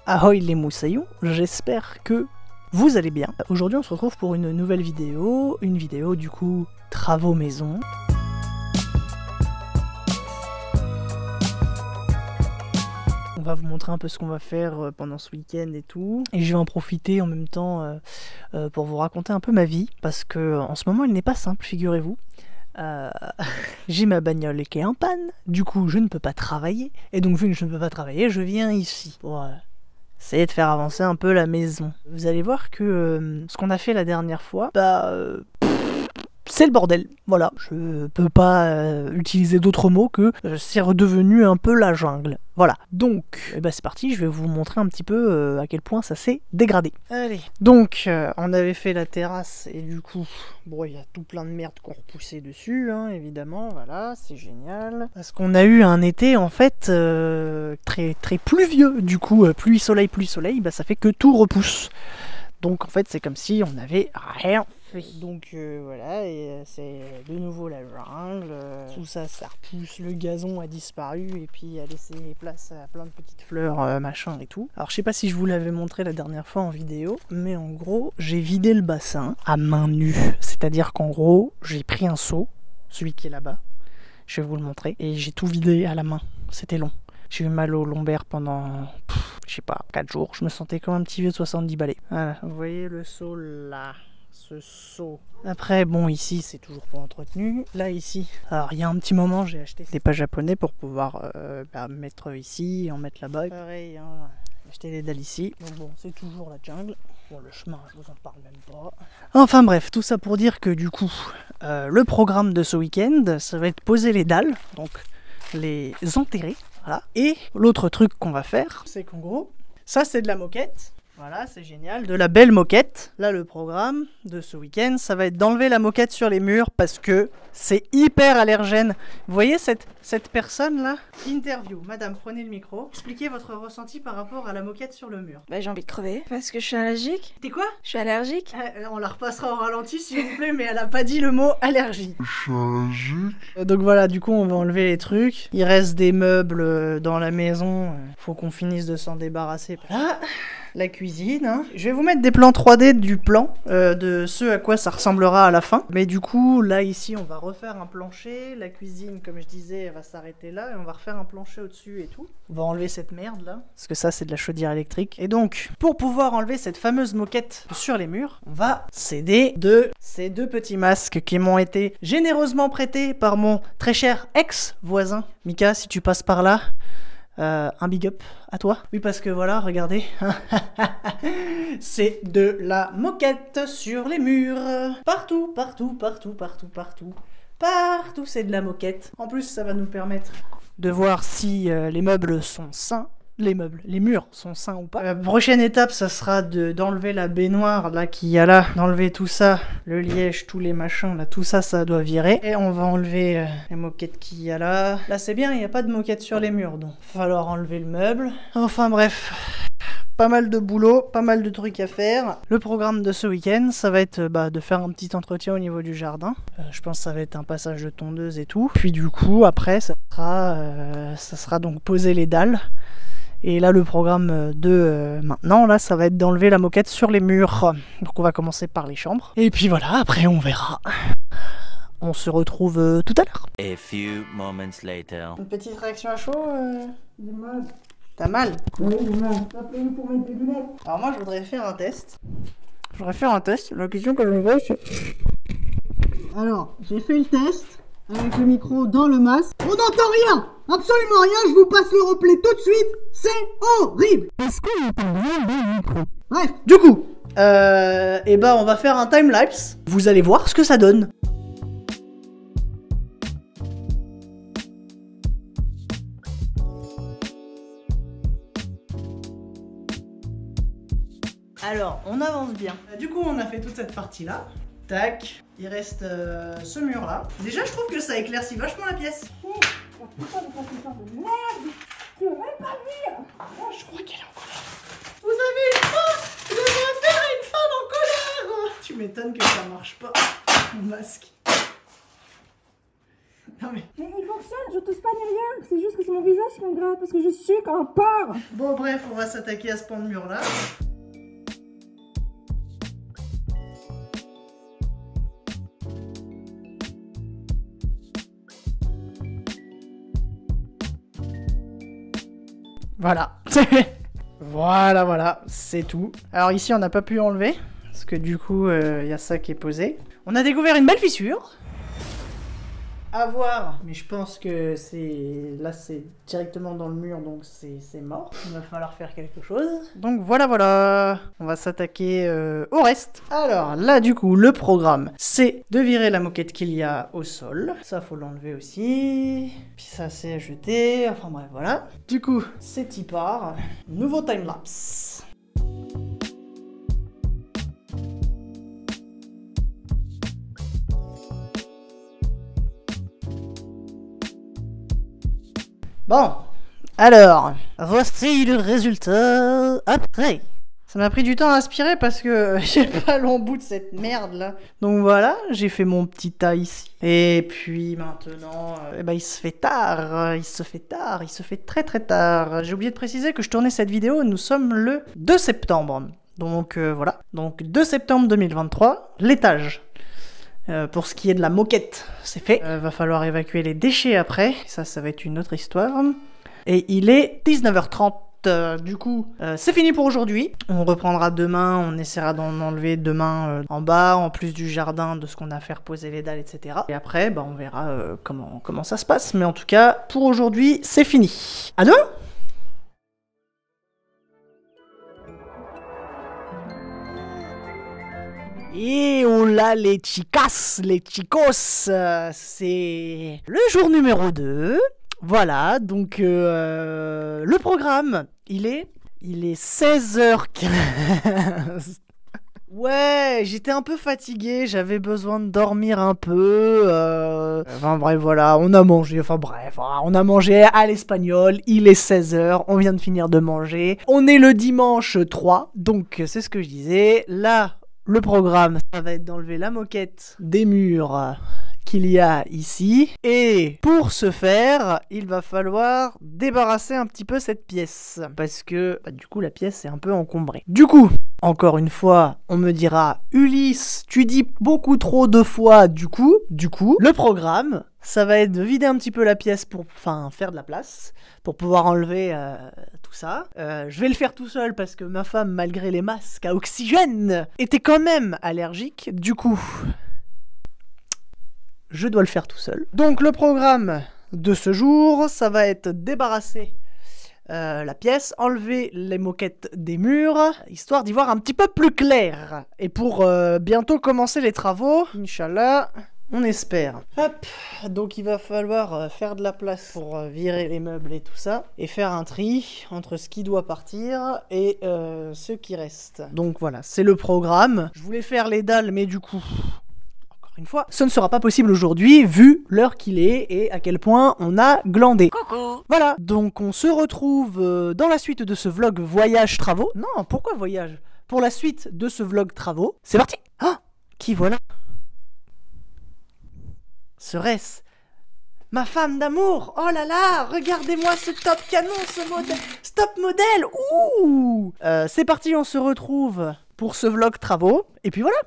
Ahoy les moussaillons, j'espère que vous allez bien. Aujourd'hui on se retrouve pour une nouvelle vidéo, du coup travaux maison. On va vous montrer un peu ce qu'on va faire pendant ce week-end et tout. Et je vais en profiter en même temps pour vous raconter un peu ma vie, parce que en ce moment elle n'est pas simple, figurez-vous. J'ai ma bagnole qui est en panne, du coup je ne peux pas travailler, et donc vu que je ne peux pas travailler, je viens ici pour essayer de faire avancer un peu la maison. Vous allez voir que ce qu'on a fait la dernière fois, c'est le bordel, voilà. Je peux pas utiliser d'autres mots que c'est redevenu un peu la jungle. Voilà, donc c'est parti, je vais vous montrer un petit peu à quel point ça s'est dégradé. Allez, donc on avait fait la terrasse et du coup, bon, il y a tout plein de merde qu'on repoussait dessus, hein, évidemment, voilà, c'est génial. Parce qu'on a eu un été en fait très pluvieux, du coup, pluie, soleil, ça fait que tout repousse. Donc en fait c'est comme si on n'avait rien fait. Donc voilà, et c'est de nouveau la jungle, tout ça repousse, le gazon a disparu et puis a laissé place à plein de petites fleurs, machin et tout. Alors je sais pas si je vous l'avais montré la dernière fois en vidéo, mais en gros j'ai vidé le bassin à main nue. C'est-à-dire qu'en gros j'ai pris un seau, celui qui est là-bas, je vais vous le montrer, et j'ai tout vidé à la main, c'était long. J'ai eu mal au lombaire pendant, je sais pas, 4 jours. Je me sentais comme un petit vieux de 70 balais. Voilà, vous voyez le seau là, ce seau. Après, bon, ici, c'est toujours pas entretenu. Là, ici, alors il y a un petit moment, j'ai acheté des pas japonais pour pouvoir mettre ici et en mettre là-bas. Pareil, hein, j'ai acheté des dalles ici. Donc bon, c'est toujours la jungle. Bon, le chemin, je vous en parle même pas. Enfin bref, tout ça pour dire que du coup, le programme de ce week-end, ça va être poser les dalles, donc les enterrer. Voilà. Et l'autre truc qu'on va faire, c'est qu'en gros, ça c'est de la moquette. Voilà, c'est génial, de la belle moquette. Là, le programme de ce week-end, ça va être d'enlever la moquette sur les murs parce que c'est hyper allergène. Vous voyez cette personne-là? Interview. Madame, prenez le micro. Expliquez votre ressenti par rapport à la moquette sur le mur. Bah, j'ai envie de crever parce que je suis allergique. T'es quoi? Je suis allergique. On la repassera au ralenti s'il vous plaît, mais elle a pas dit le mot allergie. Je suis allergique. Donc voilà, du coup on va enlever les trucs. Il reste des meubles dans la maison. Faut qu'on finisse de s'en débarrasser. Voilà. La cuisine, hein. Je vais vous mettre des plans 3D du plan, de ce à quoi ça ressemblera à la fin. Mais du coup, là, ici, on va refaire un plancher. La cuisine, comme je disais, elle va s'arrêter là. Et on va refaire un plancher au-dessus et tout. On va enlever cette merde, là. Parce que ça, c'est de la chaudière électrique. Et donc, pour pouvoir enlever cette fameuse moquette sur les murs, on va s'aider de ces deux petits masques qui m'ont été généreusement prêtés par mon très cher ex-voisin. Mika, si tu passes par là... un big up à toi. Oui, parce que voilà, regardez. C'est de la moquette sur les murs. Partout, c'est de la moquette. En plus, ça va nous permettre de voir si les meubles sont sains. Les murs sont sains ou pas. La prochaine étape, ça sera d'enlever la baignoire là qu'il y a là, d'enlever tout ça, le liège, tous les machins là, tout ça, ça doit virer. Et on va enlever les moquettes qu'il y a là. Là c'est bien, il n'y a pas de moquette sur les murs, donc il va falloir enlever le meuble. Enfin bref, pas mal de boulot, pas mal de trucs à faire. Le programme de ce week-end, ça va être de faire un petit entretien au niveau du jardin. Je pense que ça va être un passage de tondeuse et tout. Puis du coup, après, ça sera donc poser les dalles. Et là, le programme de maintenant, là, ça va être d'enlever la moquette sur les murs. Donc on va commencer par les chambres. Et puis voilà, après on verra. On se retrouve tout à l'heure. A few moments later. Une petite réaction à chaud T'as mal? Oui, j'ai mal. T'as payé pour mettre des lunettes. Alors moi, je voudrais faire un test. La question que je me pose, c'est... Alors, j'ai fait le test. Avec le micro dans le masque. On n'entend rien! Absolument rien, je vous passe le replay tout de suite. C'est horrible! Est-ce qu'on entend rien dans le micro? Bref, du coup, on va faire un timelapse. Vous allez voir ce que ça donne. Alors, on avance bien. Du coup, on a fait toute cette partie-là. Tac, il reste ce mur-là. Déjà, je trouve que ça éclaircit vachement la pièce. Je crois qu'elle est en colère. Vous avez une femme! Je vais faire une femme en colère! Tu m'étonnes que ça marche pas, mon masque. Non mais... il fonctionne, je touche pas ni rien. C'est juste que c'est mon visage qui me gratte parce que je suis comme un porc. Bon bref, on va s'attaquer à ce pan de mur là. Voilà. Voilà, c'est tout. Alors ici, on n'a pas pu enlever, parce que du coup, il y a ça qui est posé. On a découvert une belle fissure. À voir, mais je pense que là c'est directement dans le mur, donc c'est mort. Il va falloir faire quelque chose. Donc voilà, on va s'attaquer au reste. Alors là du coup, le programme, c'est de virer la moquette qu'il y a au sol. Ça faut l'enlever aussi. Puis ça c'est à jeter, enfin bref voilà. Du coup, c'est y part. Nouveau timelapse. Bon, alors, voici le résultat après. Ça m'a pris du temps à aspirer parce que j'ai pas l'embout de cette merde là. Donc voilà, j'ai fait mon petit tas ici. Et puis maintenant, il se fait tard, il se fait très très tard. J'ai oublié de préciser que je tournais cette vidéo, nous sommes le 2 septembre. Donc voilà, donc 2 septembre 2023, l'étage. Pour ce qui est de la moquette, c'est fait. Va falloir évacuer les déchets après. Ça va être une autre histoire. Et il est 19h30. Du coup, c'est fini pour aujourd'hui. On reprendra demain. On essaiera d'en enlever demain en bas, en plus du jardin, de ce qu'on a à faire poser les dalles, etc. Et après, on verra comment ça se passe. Mais en tout cas, pour aujourd'hui, c'est fini. À demain! Et oh là les chicas, les chicos, c'est le jour numéro 2. Voilà, donc le programme, il est 16h15. Ouais, j'étais un peu fatigué, j'avais besoin de dormir un peu. Enfin bref, voilà, on a mangé, on a mangé à l'espagnol, il est 16h, on vient de finir de manger. On est le dimanche 3, donc c'est ce que je disais, là... Le programme, ça va être d'enlever la moquette des murs qu'il y a ici. Et pour ce faire, il va falloir débarrasser un petit peu cette pièce. Parce que, du coup, la pièce est un peu encombrée. Du coup, encore une fois, on me dira « Ulysse, tu dis beaucoup trop de fois du coup ». Du coup, le programme, ça va être de vider un petit peu la pièce pour faire de la place, pour pouvoir enlever tout ça. Je vais le faire tout seul parce que ma femme, malgré les masques à oxygène, était quand même allergique. Du coup, je dois le faire tout seul. Donc le programme de ce jour, ça va être débarrasser la pièce, enlever les moquettes des murs, histoire d'y voir un petit peu plus clair. Et pour bientôt commencer les travaux, Inch'Allah, on espère. Hop, donc il va falloir faire de la place pour virer les meubles et tout ça, et faire un tri entre ce qui doit partir et ce qui reste. Donc voilà, c'est le programme. Je voulais faire les dalles, mais du coup... Une fois, ce ne sera pas possible aujourd'hui vu l'heure qu'il est et à quel point on a glandé. Coucou. Voilà, donc on se retrouve dans la suite de ce vlog voyage travaux. Non, pourquoi voyage? Pour la suite de ce vlog travaux, c'est parti. Ah, qui voilà? Serait-ce ma femme d'amour? Oh là là, regardez-moi ce top canon, ce modèle, stop modèle. Ouh, c'est parti, on se retrouve pour ce vlog travaux. Et puis voilà.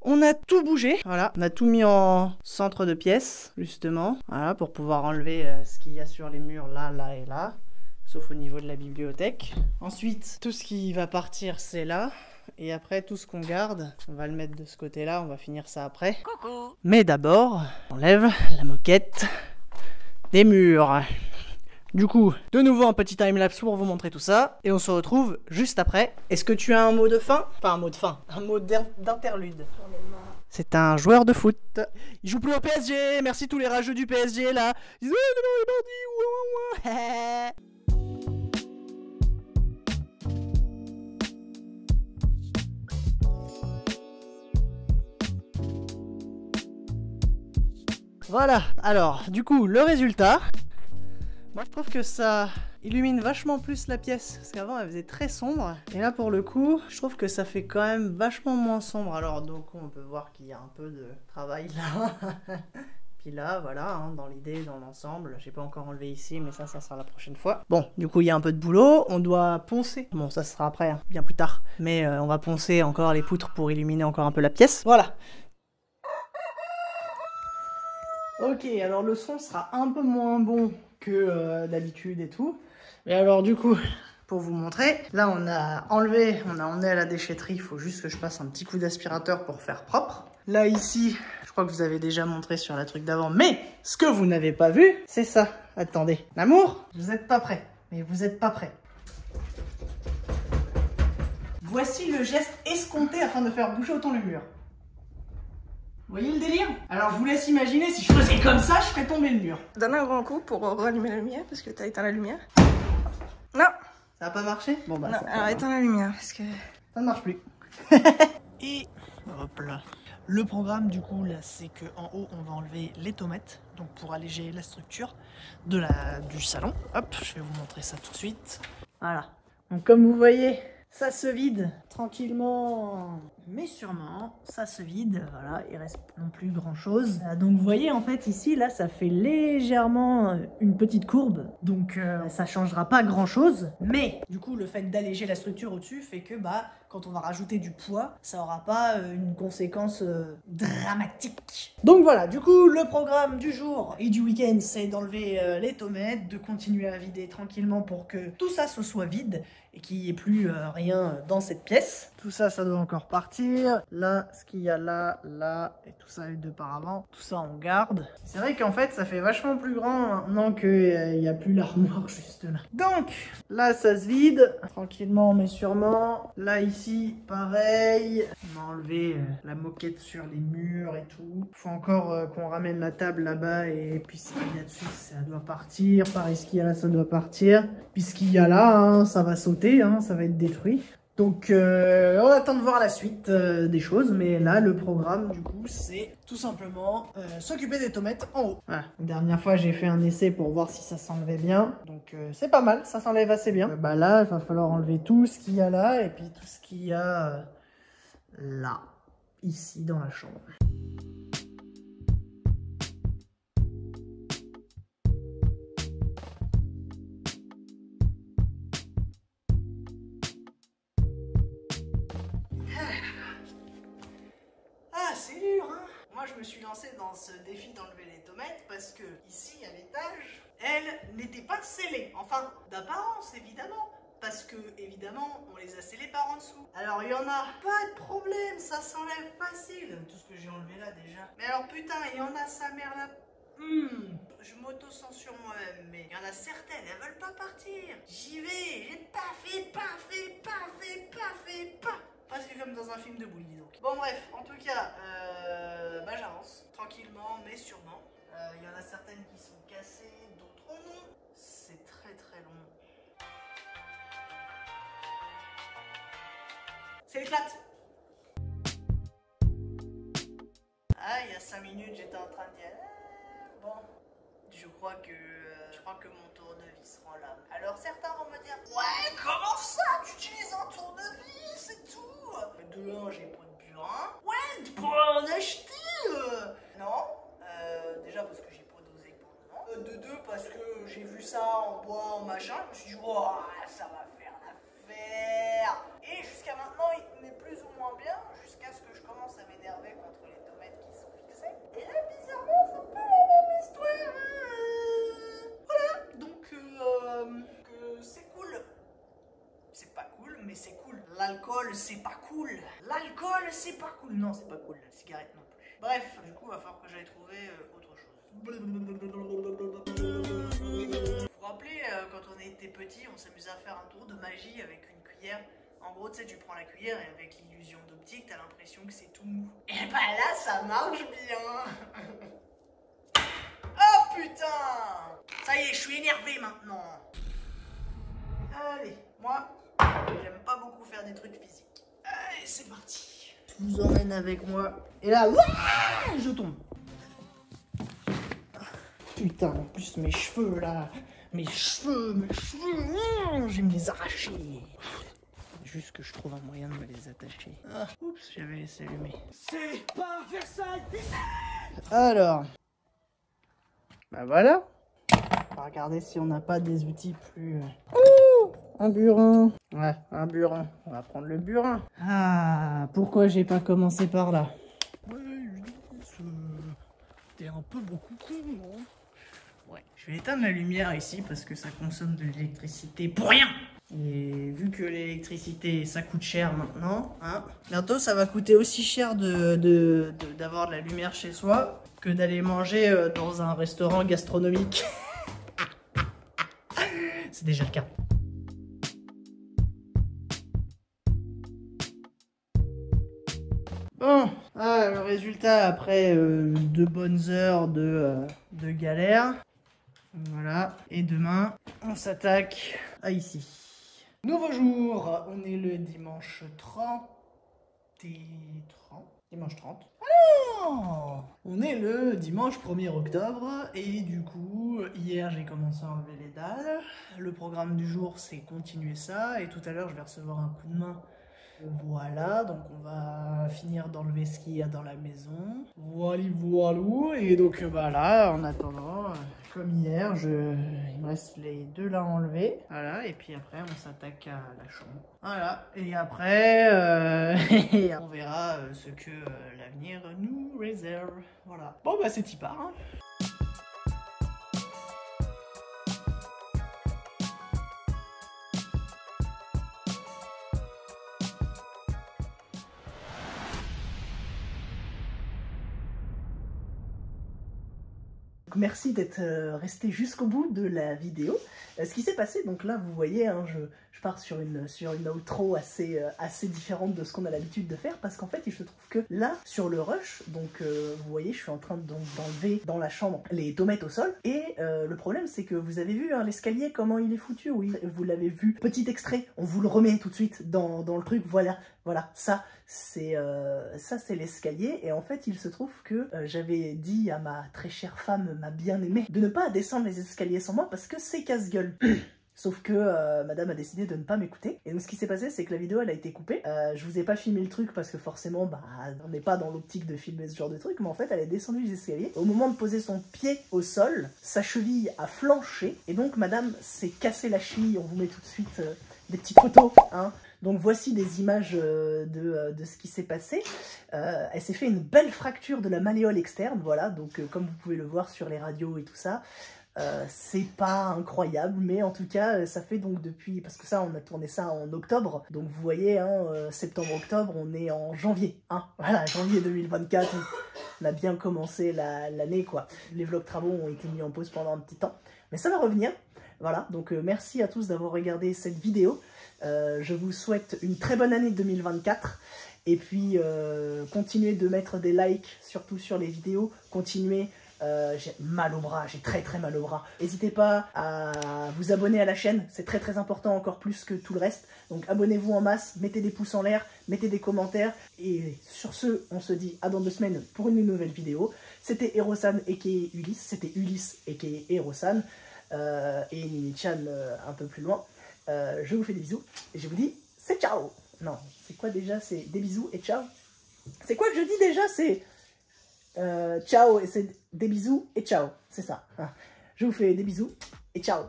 On a tout bougé, voilà, on a tout mis en centre de pièce, justement, voilà, pour pouvoir enlever ce qu'il y a sur les murs là, là et là, sauf au niveau de la bibliothèque. Ensuite, tout ce qui va partir, c'est là, et après, tout ce qu'on garde, on va le mettre de ce côté-là, on va finir ça après. Coucou. Mais d'abord, on enlève la moquette des murs. Du coup, de nouveau un petit timelapse pour vous montrer tout ça, et on se retrouve juste après. Est-ce que tu as un mot de fin? Pas un mot de fin, un mot d'interlude. C'est un joueur de foot. Il joue plus au PSG. Merci tous les rageux du PSG là. Ils disent non, les bandits. Voilà, alors du coup le résultat, moi je trouve que ça illumine vachement plus la pièce, parce qu'avant elle faisait très sombre, et là pour le coup je trouve que ça fait quand même vachement moins sombre. Alors donc on peut voir qu'il y a un peu de travail là. Puis là voilà, hein, dans l'idée, dans l'ensemble, j'ai pas encore enlevé ici, mais ça sera la prochaine fois. Bon, du coup il y a un peu de boulot, on doit poncer, bon ça sera après, hein, bien plus tard, mais on va poncer encore les poutres pour illuminer encore un peu la pièce, voilà. Ok, alors le son sera un peu moins bon que d'habitude et tout. Mais alors du coup, pour vous montrer, là on a enlevé, on a emmené à la déchetterie, il faut juste que je passe un petit coup d'aspirateur pour faire propre. Là ici, je crois que vous avez déjà montré sur la truc d'avant, mais ce que vous n'avez pas vu, c'est ça. Attendez, l'amour, vous êtes pas prêts, mais vous êtes pas prêts. Voici le geste escompté afin de faire bouger autant le mur. Vous voyez le délire? Alors je vous laisse imaginer, si je faisais comme ça, je ferais tomber le mur. Donne un grand coup pour rallumer la lumière parce que t'as éteint la lumière. Non. Ça a pas marché? Bon bah non, ça alors éteins la lumière parce que... ça ne marche plus. Et hop là. Le programme du coup là c'est que en haut on va enlever les tomates, donc pour alléger la structure du salon. Hop, je vais vous montrer ça tout de suite. Voilà. Donc comme vous voyez, ça se vide tranquillement, mais sûrement, ça se vide, voilà, il reste non plus grand chose. Donc vous voyez en fait ici, là ça fait légèrement une petite courbe, donc ça changera pas grand chose, mais du coup le fait d'alléger la structure au-dessus fait que bah quand on va rajouter du poids, ça aura pas une conséquence dramatique. Donc voilà, du coup le programme du jour et du week-end c'est d'enlever les tomates, de continuer à vider tranquillement pour que tout ça se soit vide et qu'il n'y ait plus rien dans cette pièce. Tout ça, ça doit encore partir. Là, ce qu'il y a là, là, et tout ça les deux par avant, tout ça on garde. C'est vrai qu'en fait, ça fait vachement plus grand maintenant qu'il n'y a plus l'armoire juste là. Donc, là, ça se vide, tranquillement mais sûrement. Là, ici, pareil. On a enlevé la moquette sur les murs et tout. Faut encore qu'on ramène la table là-bas et puis ce qu'il y a dessus, ça doit partir. Pareil, ce qu'il y a là, ça doit partir. Puis ce qu'il y a là, hein, ça va sauter, hein, ça va être détruit. Donc on attend de voir la suite des choses, mais là le programme du coup c'est tout simplement s'occuper des tomates en haut. Voilà. La dernière fois j'ai fait un essai pour voir si ça s'enlevait bien, donc c'est pas mal, ça s'enlève assez bien. Bah là il va falloir enlever tout ce qu'il y a là et puis tout ce qu'il y a là, ici dans la chambre. C'est dur, hein. Moi, je me suis lancée dans ce défi d'enlever les tomates parce que ici, à l'étage, elles n'étaient pas scellées. Enfin, d'apparence, évidemment. Parce que, évidemment, on les a scellées par en dessous. Alors, il y en a pas de problème, ça s'enlève facile. Tout ce que j'ai enlevé là, déjà. Mais alors, putain, il y en a sa mère là. Je m'auto-censure moi-même, mais il y en a certaines, elles veulent pas partir. J'y vais, j'ai pas fait. Presque comme dans un film de boules, dis donc. Bon bref, en tout cas, bah, j'avance, tranquillement mais sûrement. Il y en a certaines qui sont cassées, d'autres non. C'est très long. C'est l'éclate. Ah, il y a 5 minutes, j'étais en train de dire... bon, je crois que mon tournevis rend l'âme. Alors certains vont me dire, ouais, comment ça, tu utilises un tournevis et tout? De 1, j'ai pas de burin. Ouais, tu pourras en acheter. Non, déjà parce que j'ai pas d'oseille pour le moment. De 2, parce que j'ai vu ça en bois, en machin. Je me suis dit, oh, ça va faire l'affaire. Et jusqu'à maintenant, il tenait plus ou moins bien, jusqu'à ce que je commence à m'énerver contre les tomates qui sont fixées. Et là, bizarrement, c'est pas la même histoire. Voilà, donc c'est cool. C'est pas cool, mais c'est cool. L'alcool, c'est pas cool. L'alcool, c'est pas cool. Non, c'est pas cool. La cigarette non plus. Bref, du coup, il va falloir que j'aille trouver autre chose. Vous vous rappelez, quand on était petit, on s'amusait à faire un tour de magie avec une cuillère. En gros, tu sais, tu prends la cuillère et avec l'illusion d'optique, t'as l'impression que c'est tout mou. Et bah là, ça marche bien. Oh putain! Ça y est, je suis énervé maintenant. Allez, moi, j'aime pas beaucoup faire des trucs physiques. Allez, c'est parti. Je vous emmène avec moi. Et là, je tombe. Putain, en plus mes cheveux là, mes cheveux, je vais me les arracher. Juste que je trouve un moyen de me les attacher. Ah, oups, j'avais laissé allumer. C'est pas Versailles. Alors, bah voilà. On va regarder si on n'a pas des outils plus... Ouh, un burin. Ouais, un burin. On va prendre le burin. Ah, pourquoi j'ai pas commencé par là? Ouais, t'es un peu beaucoup con, non? Ouais, je vais éteindre la lumière ici parce que ça consomme de l'électricité pour rien. Et vu que l'électricité ça coûte cher maintenant, hein, bientôt ça va coûter aussi cher d'avoir de la lumière chez soi que d'aller manger dans un restaurant gastronomique. C'est déjà le cas. Bon, le résultat après 2 bonnes heures de galère. Voilà, et demain on s'attaque à ici. Nouveau jour, on est le dimanche 30 et 30. Dimanche 30. Oh, on est le dimanche 1er octobre et du coup, hier j'ai commencé à enlever les dalles. Le programme du jour c'est continuer ça et tout à l'heure je vais recevoir un coup de main. Voilà, donc on va finir d'enlever ce qu'il y a dans la maison. Voilà, et donc bah là, en attendant, comme hier, il me reste les 2 là à enlever. Voilà, et puis après on s'attaque à la chambre. Voilà, et après, on verra ce que l'avenir nous réserve. Voilà. Bon bah c'est y part, hein. Merci d'être resté jusqu'au bout de la vidéo. Ce qui s'est passé, donc là vous voyez, hein, je pars sur une outro assez différente de ce qu'on a l'habitude de faire, parce qu'en fait il se trouve que là, sur le rush, donc vous voyez, je suis en train d'enlever dans la chambre les tomates au sol, et le problème c'est que vous avez vu hein, l'escalier, comment il est foutu, oui, vous l'avez vu, petit extrait, on vous le remet tout de suite dans le truc, voilà, ça c'est l'escalier, et en fait il se trouve que j'avais dit à ma très chère femme, ma bien-aimée, de ne pas descendre les escaliers sans moi parce que c'est casse-gueule. Sauf que madame a décidé de ne pas m'écouter. Et donc ce qui s'est passé, c'est que la vidéo elle a été coupée. Je vous ai pas filmé le truc parce que forcément, bah, on n'est pas dans l'optique de filmer ce genre de truc. Mais en fait, elle est descendue les escaliers. Au moment de poser son pied au sol, sa cheville a flanché. Et donc madame s'est cassé la cheville. On vous met tout de suite des petites photos, hein. Donc voici des images de ce qui s'est passé. Elle s'est fait une belle fracture de la malléole externe, voilà. Donc comme vous pouvez le voir sur les radios et tout ça. C'est pas incroyable, mais en tout cas ça fait donc depuis, parce que ça on a tourné ça en octobre, donc vous voyez hein, septembre-octobre, on est en janvier, hein, voilà, janvier 2024, on a bien commencé l'année quoi. Les vlogs travaux ont été mis en pause pendant un petit temps, mais ça va revenir, voilà, donc merci à tous d'avoir regardé cette vidéo, je vous souhaite une très bonne année 2024, et puis continuez de mettre des likes, surtout sur les vidéos, continuez. J'ai mal au bras, j'ai très mal au bras. N'hésitez pas à vous abonner à la chaîne, c'est très important, encore plus que tout le reste. Donc abonnez-vous en masse, mettez des pouces en l'air, mettez des commentaires. Et sur ce, on se dit à dans 2 semaines pour une nouvelle vidéo. C'était Hérosan aka Ulysse, c'était Ulysse aka Hérosan, et Nini-chan un peu plus loin. Je vous fais des bisous et je vous dis c'est ciao. Non, c'est quoi déjà? C'est des bisous et ciao. C'est quoi que je dis déjà? C'est... ciao, et c'est des bisous et ciao, c'est ça. Je vous fais des bisous et ciao.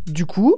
Du coup,